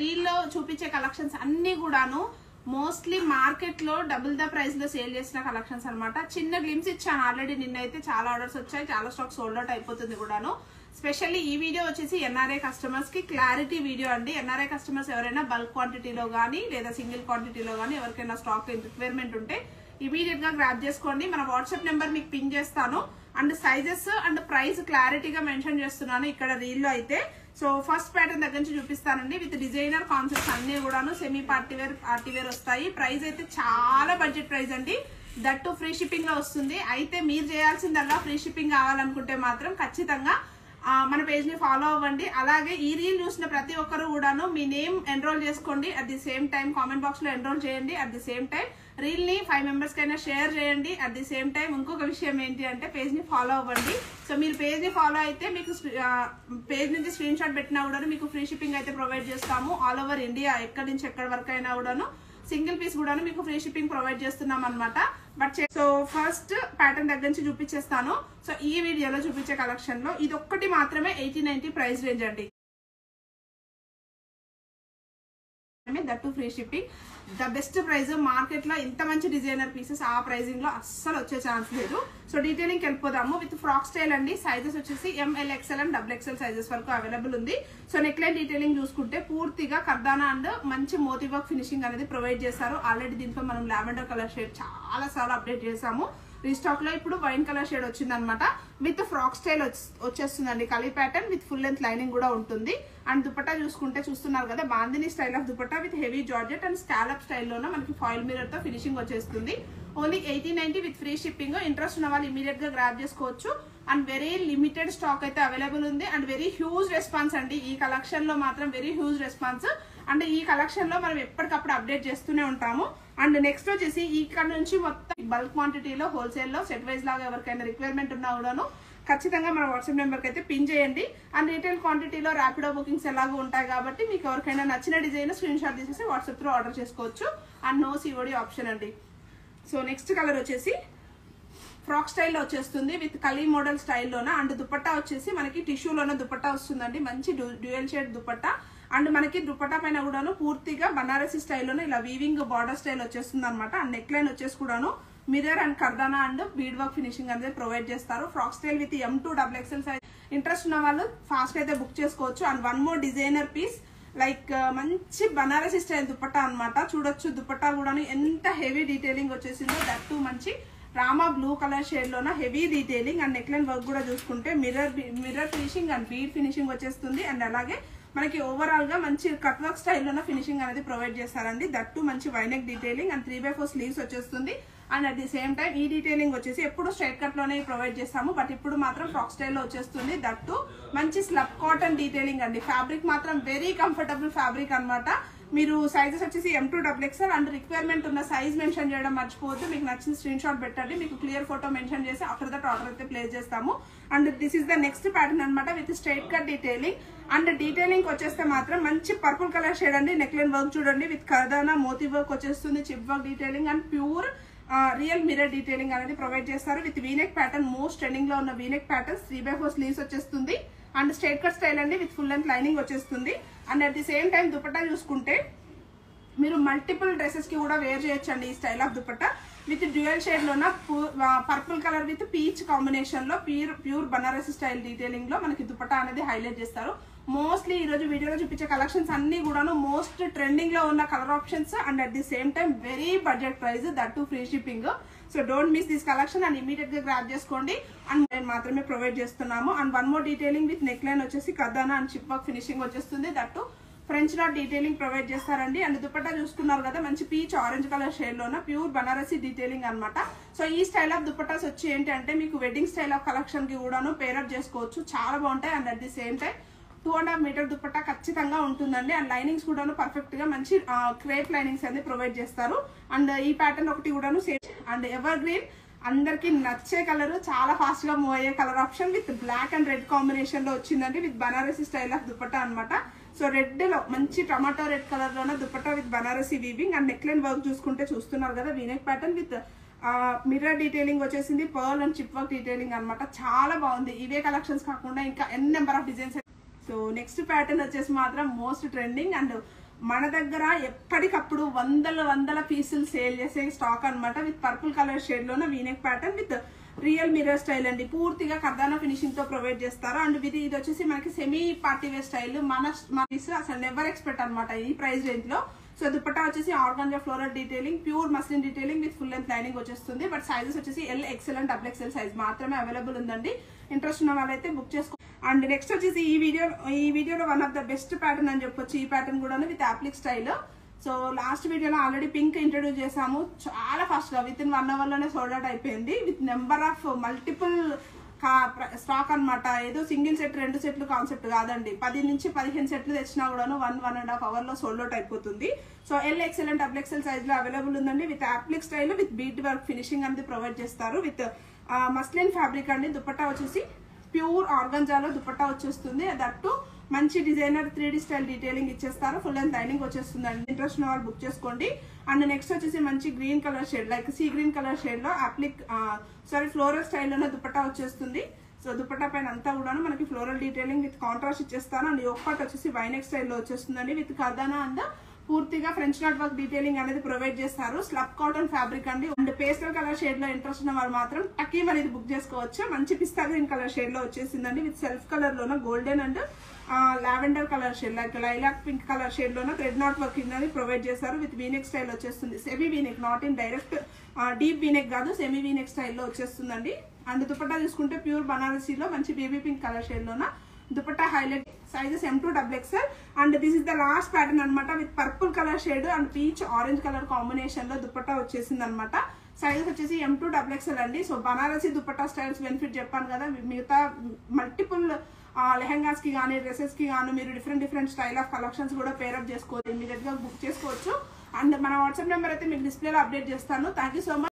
రీల్లో చూపించే కలెక్షన్స్ అన్ని కూడాను మోస్ట్లీ మార్కెట్ లో డబుల్ ద ప్రైస్ లో సేల్ చేసిన కలెక్షన్స్ అన్నమాట. చిన్న గ్లిమ్స్ ఇచ్చాను ఆల్రెడీ, నిన్నైతే చాలా ఆర్డర్స్ వచ్చాయి, చాలా స్టాక్ సోల్డ్ అవుట్ అయిపోతుంది కూడాను. స్పెషల్లీ ఈ వీడియో వచ్చేసి ఎన్ఆర్ఐ కస్టమర్స్ కి క్లారిటీ వీడియో అండి. ఎన్ఆర్ఐ కస్టమర్స్ ఎవరైనా బల్క్ క్వాంటిటీలో గానీ లేదా సింగిల్ క్వాంటిటీలో గానీ ఎవరికైనా స్టాక్ రిక్వైర్మెంట్ ఉంటే ఇమీడియట్ గా గ్రాప్ చేసుకోండి. మన వాట్సాప్ నెంబర్ మీకు పిన్ చేస్తాను అండ్ సైజెస్ అండ్ ప్రైస్ క్లారిటీగా మెన్షన్ చేస్తున్నాను ఇక్కడ రీల్ లో అయితే. సో ఫస్ట్ ప్యాటర్న్ దగ్గర నుంచి చూపిస్తానండి. విత్ డిజైనర్ కాన్సెప్ట్స్ అన్ని కూడాను సెమీ పార్టీవేర్ వస్తాయి. ప్రైస్ అయితే చాలా బడ్జెట్ ప్రైస్ అండి, దట్టు ఫ్రీ షిప్పింగ్ లో వస్తుంది. అయితే మీరు చేయాల్సిందల్లా ఫ్రీ షిప్పింగ్ కావాలనుకుంటే మాత్రం ఖచ్చితంగా మన పేజ్ ని ఫాలో అవ్వండి. అలాగే ఈ రీల్ చూసిన ప్రతి ఒక్కరు కూడాను మీ నేమ్ ఎన్రోల్ చేసుకోండి. At the same time comment box లో ఎన్రోల్ చేయండి. At the same time reel ని 5 మెంబర్స్ కైనా షేర్ చేయండి. అట్ ది సేమ్ టైం ఇంకొక విషయం ఏంటి అంటే పేజ్ ని ఫాలో అవ్వండి. సో మీరు పేజ్ ని ఫాలో అయితే మీకు పేజ్ నుంచి స్క్రీన్ షాట్ పెట్టినా కూడా మీకు ఫ్రీ షిప్పింగ్ అయితే ప్రొవైడ్ చేస్తాము. ఆల్ ఓవర్ ఇండియా ఎక్కడి నుంచి ఎక్కడి వరకు అయినా కూడాను సింగిల్ పీస్ కూడా మీకు ఫ్రీ షిప్పింగ్ ప్రొవైడ్ చేస్తున్నాం అనమాట. బట్ సో ఫస్ట్ ప్యాటర్న్ దగ్గర నుంచి చూపించేస్తాను. సో ఈ వీడియోలో చూపించే కలెక్షన్ లో ఇది ఒక్కటి మాత్రమే 80-90 ప్రైస్ రేంజ్ అండి, that free shipping. The best price market లో ఇంత మంచి డిజైనర్ పీసెస్ ఆ ప్రైజింగ్ లో అస్సలు వచ్చే ఛాన్స్ లేదు. సో డీటెయిలింగ్ వెళ్ళిపోదాము. విత్ ఫ్రాక్ స్టైల్ అండి. సైజెస్ వచ్చేసి ML, XL and XXL sizes వరకు అవైలబుల్ ఉంది. సో నెక్ లైన్ డీటెయిలింగ్ చూసుకుంటే పూర్తిగా కర్దానా అండ్ మంచి మోతీ వర్క్ ఫినిషింగ్ అనేది ప్రొవైడ్ చేస్తారు. ఆల్రెడీ దీంట్లో మనం లావెండర్ కలర్ షేడ్ చాలా సార్లు అప్డేట్ చేసాము. రీస్టాక్ లో ఇప్పుడు వైన్ కలర్ షేడ్ వచ్చింది అనమాట. విత్ ఫ్రాక్ స్టైల్ వచ్చేస్తుందండి. Kali pattern with full length lining కూడా ఉంటుంది. అండ్ దుపట్టా చూసుకుంటే చూస్తున్నారు కదా, bandhani style of dupatta with heavy georgette and scallop స్టైల్లోనే మనకి ఫాయిల్ మిర్రర్ తో ఫినిషింగ్ వచ్చేస్తుంది. Only 80-90 with free shipping. Interest ఉన్న వాళ్ళు ఇమీడియట్ గా గ్రాప్ చేసుకోవచ్చు. అండ్ వెరీ లిమిటెడ్ స్టాక్ అయితే అవైలబుల్ ఉంది అండ్ వెరీ హ్యూజ్ రెస్పాన్స్ అండి. ఈ కలెక్షన్ లో మాత్రం వెరీ హ్యూజ్ రెస్పాన్స్. అండ్ ఈ కలెక్షన్ లో మనం ఎప్పటికప్పుడు అప్డేట్ చేస్తూనే ఉంటాము. అండ్ నెక్స్ట్ వచ్చేసి ఇక్కడ నుంచి మొత్తం బల్క్ క్వాంటిటీలో హోల్సేల్ లో సెట్ వైజ్ లాగా ఎవరికైనా రిక్వైర్మెంట్ ఉన్నా కూడాను ఖచ్చితంగా మన వాట్సాప్ నెంబర్కి అయితే పిన్ చేయండి. అండ్ రీటైల్ క్వాంటిటీలో ర్యాపిడో బుకింగ్స్ ఎలాగో ఉంటాయి కాబట్టి మీకు ఎవరికైనా నచ్చిన డిజైన్ స్క్రీన్ షాట్ తీసేసి వాట్సాప్ త్రూ ఆర్డర్ చేసుకోవచ్చు. అండ్ నో COD ఆప్షన్ అండి. సో నెక్స్ట్ కలర్ వచ్చేసి ఫ్రాక్ స్టైల్లో వచ్చేస్తుంది విత్ కలీ మోడల్ స్టైల్లోన. అండ్ దుపట్టా వచ్చేసి మనకి టిష్యూలోనే దుపట్టా వస్తుందండి. మంచి డ్యూయల్ షేడ్ దుపట్టా. అండ్ మనకి దుపట్టా పైన కూడాను పూర్తిగా బనారసి స్టైల్లోనే ఇలా వీవింగ్ బార్డర్ స్టైల్ వచ్చేస్తుంది అనమాట. అండ్ నెక్ లైన్ వచ్చేసి కూడాను mirror and kardana and bead work finishing అనేది ప్రొవైడ్ చేస్తారు. Frock style with M2 XXL size. Interest ఉన్న వాళ్ళు ఫాస్ట్ అయితే బుక్ చేసుకోవచ్చు. And one more designer piece like మంచి బనారసి స్టైల్ దుపట్టా అనమాట. చూడొచ్చు దుపట్టా కూడాను ఎంత హెవీ డీటెయిలింగ్ వచ్చేసిందో. దట్టు మంచి రామా బ్లూ కలర్ షేడ్ లోన heavy detailing. And neck line work కూడా చూసుకుంటే mirror finishing and bead finishing వచ్చేస్తుంది. అండ్ అలాగే మనకి ఓవరాల్ గా మంచి కట్ వర్క్ స్టైల్లోనే ఫినిషింగ్ అనేది ప్రొవైడ్ చేస్తారండి. దట్టు మంచి వైనెక్ డీటెయిలింగ్ అండ్ 3/4 స్లీవ్స్ వచ్చేస్తుంది. And at the same time ఈ డీటెయిలింగ్ వచ్చేసి ఎప్పుడు స్ట్రైట్ కట్ లోనే ప్రొవైడ్ చేస్తాము, బట్ ఇప్పుడు మాత్రం ఫ్రాక్ స్టైల్లో వచ్చేస్తుంది. దట్టు మంచి స్లబ్ కాటన్ డీటెయిలింగ్ అండి. ఫ్యాబ్రిక్ మాత్రం వెరీ కంఫర్టబుల్ ఫ్యాబ్రిక్ అనమాట. మీరు సైజెస్ వచ్చేసి M2 XXL అండ్ రిక్వైర్మెంట్ ఉన్న సైజ్ మెన్షన్ చేయడం మర్చిపోవద్దు. మీకు నచ్చిన స్క్రీన్ షాట్ పెట్టండి, మీకు క్లియర్ ఫోటో మెన్షన్ చేసి ఆఫ్టర్ దట్ ఆర్డర్ అయితే ప్లేస్ చేస్తాము. And this is the next pattern అనమాట with straight cut detailing. And detailing వచ్చేస్తే మాత్రం మంచి పర్పుల్ కలర్ షేడ్ అండి. నెక్ లైన్ వర్క్ చూడండి విత్ కర్దానా మోతీ వర్క్ వచ్చేస్తుంది, chip work detailing and pure real mirror detailing అనేది ప్రొవైడ్ చేస్తారు. With V neck pattern, most trending లో ఉన్న వీనెక్ ప్యాటర్న్ 3/4 స్లీవ్స్ వచ్చేస్తుంది. అండ్ స్ట్రైట్ కట్ స్టైల్ అండి విత్ ఫుల్ లెంత్ లైనింగ్ వచ్చేస్తుంది. And at the same time dupatta చూసుకుంటే మీరు మల్టిపుల్ డ్రెస్సెస్ కి కూడా వేర్ చేయొచ్చండి ఈ style of dupatta. With dual shade లోన purple colour with peach combination లో ప్యూర్ బనారసి స్టైల్ డీటెయిలింగ్ లో మనకి దుపట్టా అనేది హైలైట్ చేస్తారు. మోస్ట్లీ ఈ రోజు వీడియోలో చూపించే కలెక్షన్స్ అన్ని కూడాను మోస్ట్ ట్రెండింగ్ లో ఉన్న colour options and at the same time very budget price, that free shipping. So don't miss this collection and immediate గా గ్రాప్ చేసుకోండి. అండ్ నేను మాత్రమే ప్రొవైడ్ చేస్తున్నాము. And one more detailing with neck line వచ్చేసి కర్దానా and chip work finishing వచ్చేస్తుంది. That French knot detailing provide చేస్తారండి. And dupatta చూసుకున్నారు కదా, మంచి పీచ్ ఆరెంజ్ కలర్ షేడ్ లోన ప్యూర్ బనారసి డీటెయిలింగ్ అనమాట. సో ఈ స్టైల్ ఆఫ్ దుపట్టాస్ వచ్చి ఏంటి అంటే మీకు వెడ్డింగ్ స్టైల్ ఆఫ్ కలెక్షన్ కి కూడాను పేరప్ చేసుకోవచ్చు, చాలా బాగుంటాయి. And at the same time 2.5 metre dupatta ఖచ్చితంగా ఉంటుందండి. అండ్ లైనింగ్స్ కూడాను పర్ఫెక్ట్ గా మంచి క్రేప్ లైనింగ్స్ అనేది ప్రొవైడ్ చేస్తారు. అండ్ ఈ ప్యాటర్న్ ఒకటి కూడాను సేమ్ అండ్ ఎవర్ గ్రీన్ అందరికి నచ్చే కలర్, చాలా ఫాస్ట్ గా మూవ్ అయ్యే colour option with black and red combination లో వచ్చిందండి with Banarasi style of dupatta అనమాట. సో రెడ్ లో మంచి టమాటో రెడ్ కలర్ లోనే dupatta with Banarasi weaving. And neck line work చూసుకుంటే చూస్తున్నారు కదా, V neck pattern with mirror detailing వచ్చేసింది, pearl and chip work detailing అనమాట. చాలా బాగుంది. ఇవే కలెక్షన్స్ కాకుండా ఇంకా n number of designs. So next pattern వచ్చేసి మాత్రం మోస్ట్ ట్రెండింగ్ అండ్ మన దగ్గర ఎప్పటికప్పుడు వందల పీసులు సేల్ చేసే స్టాక్ అన్నమాట. విత్ పర్పుల్ కలర్ షేడ్ లోన V-neck pattern with real mirror style అండి. పూర్తిగా కర్దానా ఫినిషింగ్ తో ప్రొవైడ్ చేస్తారు. అండ్ ఇది వచ్చేసి మనకి సెమీ పార్టీ వేర్ స్టైల్. మన అసలు నెవర్ ఎక్స్పెక్ట్ అనమాట ఈ ప్రైస్ రేంజ్ లో. సో దుపట్టా వచ్చేసి organza floral detailing, pure muslin detailing with full length lining వచ్చేస్తుంది. బట్ సైజెస్ వచ్చేసి L, XL and double XL size మాత్రమే అవైలబుల్ ఉందండి. ఇంట్రెస్ట్ ఉన్న వాళ్ళైతే బుక్ చేసుకో. అండ్ నెక్స్ట్ వచ్చేసి ఈ వీడియోలో one of the best pattern అని చెప్పొచ్చు. ఈ ప్యాటర్న్ కూడా with applique style. So last వీడియోలో ఆల్రెడీ పింక్ ఇంట్రడ్యూస్ చేసాము. చాలా ఫాస్ట్ గా విత్ ఇన్ 1 hour లోనే సోల్డ్ అవుట్ అయిపోయింది. With number of multiple stock అనమాట. ఏదో సింగిల్ సెట్ 2 సెట్లు కాన్సెప్ట్ కాదండి. 10 నుంచి 15 సెట్లు తెచ్చినా కూడాను 1.5 hour లో సోల్డ్ అవుట్ అయిపోతుంది. So L, XL and double XL size లో అవైలబుల్ ఉందండి. With applique style with bead work finishing అనేది ప్రొవైడ్ చేస్తారు. విత్ మస్లిన్ ఫ్యాబ్రిక్ అండి. దుపట్టా వచ్చేసి ప్యూర్ ఆర్గంజాలో దుపట్టా వచ్చేస్తుంది. దట్టు మంచి డిజైనర్ 3D స్టైల్ డీటెయిలింగ్ ఇచ్చేస్తారు. ఫుల్ అండ్ లైనింగ్ వచ్చేస్తుంది అండి. ఇంట్రెస్ట్ ఉన్న వాళ్ళు బుక్ చేసుకోండి. అండ్ నెక్స్ట్ వచ్చేసి మంచి green colour shade, like sea green colour shade లో ఫ్లోరల్ స్టైల్లోనే దుపట్టా వచ్చేస్తుంది. సో దుపట్టా పైన అంతా కూడా మనకి ఫ్లోరల్ డీటెయిలింగ్ విత్ కాంట్రాస్ట్ ఇచ్చేస్తాను. అండ్ యోక్ పార్ట్ వచ్చేసి వైనెక్ స్టైల్లో వచ్చేస్తుందండి. విత్ కర్దానా అండ్ పూర్తిగా ఫ్రెంచ్ నాట్ వర్క్ డీటెయిలింగ్ అనేది ప్రొవైడ్ చేస్తారు. స్లబ్ కాటన్ ఫ్యాబ్రిక్ అండి. అండ్ పేస్టల్ కలర్ షేడ్ లో ఇంట్రెస్ట్ ఉన్న వాళ్ళు మాత్రం టకీమ్ అనేది బుక్ చేసుకోవచ్చు. మంచి పిస్తా గ్రీన్ కలర్ షేడ్ లో వచ్చేసిందండి. విత్ సెల్ఫ్ కలర్ లోన golden and lavender colour shade, like lilac pink colour shade లోన థ్రెడ్ నాట్ వర్కింగ్ అనేది ప్రొవైడ్ చేస్తారు. విత్ వీనెక్ స్టైల్ వచ్చేస్తుంది. Semi V-neck, not in direct deep V-neck కాదు, సెమీ వీనెక్ స్టైల్లో వచ్చేస్తుందండి. అండ్ దుపట్టా చూసుకుంటే ప్యూర్ బనారసీలో మంచి బేబీ పింక్ కలర్ షేడ్ లోన dupatta highlight. Sizes M to XXL. And this is the last pattern అనమాట. With purple colour shade and peach orange colour combination లో దుపట్టా వచ్చేసింది అనమాట. సైజెస్ వచ్చేసి M to XXL అండి. So Banarasi dupatta styles benefit చెప్పాను కదా. మిగతా మల్టిపుల్ లెహంగాస్ కి కానీ డ్రెస్సెస్ కి కానీ మీరు డిఫరెంట్ స్టైల్ ఆఫ్ కలెక్షన్స్ కూడా పేరప్ చేసుకోవచ్చు. ఇమీడియట్ గా బుక్ చేసుకోవచ్చు. అండ్ మన వాట్సాప్ నెంబర్ అయితే మీకు డిస్ప్లేలో అప్డేట్ చేస్తాను. Thank you so much.